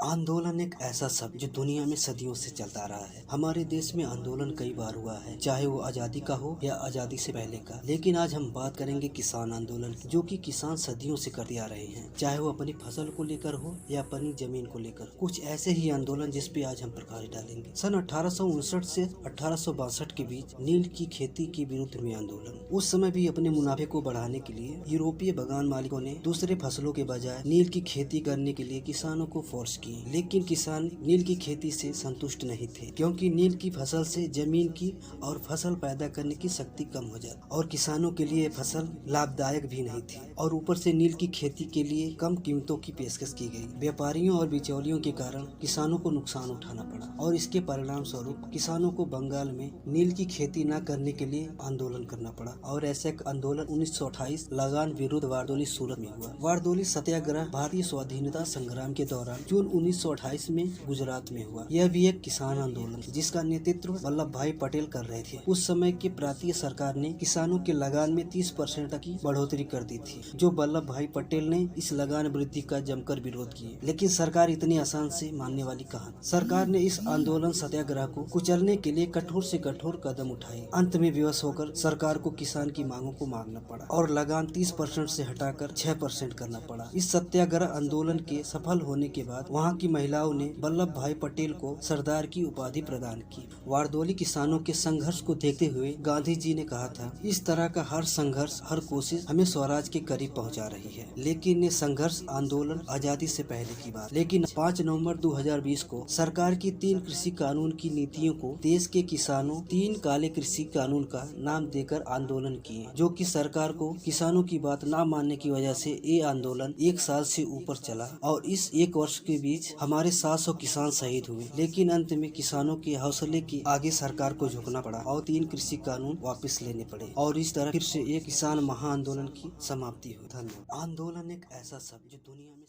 आंदोलन एक ऐसा शब्द जो दुनिया में सदियों से चलता रहा है। हमारे देश में आंदोलन कई बार हुआ है, चाहे वो आजादी का हो या आजादी से पहले का। लेकिन आज हम बात करेंगे किसान आंदोलन की, जो कि किसान सदियों से करते आ रहे हैं, चाहे वो अपनी फसल को लेकर हो या अपनी जमीन को लेकर। कुछ ऐसे ही आंदोलन जिस पे आज हम प्रकाश डालेंगे। सन 1859 से 1862 के बीच नील की खेती के विरुद्ध में आंदोलन। उस समय भी अपने मुनाफे को बढ़ाने के लिए यूरोपीय बागान मालिकों ने दूसरे फसलों के बजाय नील की खेती करने के लिए किसानों को फोर्स किया। लेकिन किसान नील की खेती से संतुष्ट नहीं थे, क्योंकि नील की फसल से जमीन की और फसल पैदा करने की शक्ति कम हो जाती और किसानों के लिए फसल लाभदायक भी नहीं थी। और ऊपर से नील की खेती के लिए कम कीमतों की पेशकश की गई। व्यापारियों और बिचौलियों के कारण किसानों को नुकसान उठाना पड़ा और इसके परिणाम स्वरूप किसानों को बंगाल में नील की खेती न करने के लिए आंदोलन करना पड़ा। और ऐसा एक आंदोलन 1928 लगान विरुद्ध वारदोली सूरत में हुआ। वारदोली सत्याग्रह भारतीय स्वाधीनता संग्राम के दौरान जून 1928 में गुजरात में हुआ। यह भी एक किसान आंदोलन जिसका नेतृत्व वल्लभ भाई पटेल कर रहे थे। उस समय की प्रांतीय सरकार ने किसानों के लगान में 30% तक की बढ़ोतरी कर दी थी, जो वल्लभ भाई पटेल ने इस लगान वृद्धि का जमकर विरोध किया। लेकिन सरकार इतनी आसान से मानने वाली कहाँ। सरकार ने इस आंदोलन सत्याग्रह को कुचलने के लिए कठोर से कठोर कदम उठाए। अंत में विवश होकर सरकार को किसान की मांगों को मांगना पड़ा और लगान 30% से हटाकर 6% करना पड़ा। इस सत्याग्रह आंदोलन के सफल होने के बाद वहाँ की महिलाओं ने वल्लभ भाई पटेल को सरदार की उपाधि प्रदान की। वारदोली किसानों के संघर्ष को देखते हुए गांधी जी ने कहा था, इस तरह का हर संघर्ष, हर कोशिश हमें स्वराज के करीब पहुंचा रही है। लेकिन ये संघर्ष आंदोलन आजादी से पहले की बात। लेकिन 5 नवंबर 2020 को सरकार की 3 कृषि कानून की नीतियों को देश के किसानों 3 काले कृषि कानून का नाम देकर आंदोलन किए, जो कि सरकार को किसानों की बात न मानने की वजह से ये आंदोलन 1 साल से ऊपर चला। और इस 1 वर्ष के बीच हमारे 700 किसान शहीद हुए। लेकिन अंत में किसानों के हौसले के आगे सरकार को झुकना पड़ा और 3 कृषि कानून वापस लेने पड़े। और इस तरह फिर से एक किसान महा आंदोलन की समाप्ति हुई। धन्यवाद। आंदोलन एक ऐसा शब्द जो दुनिया में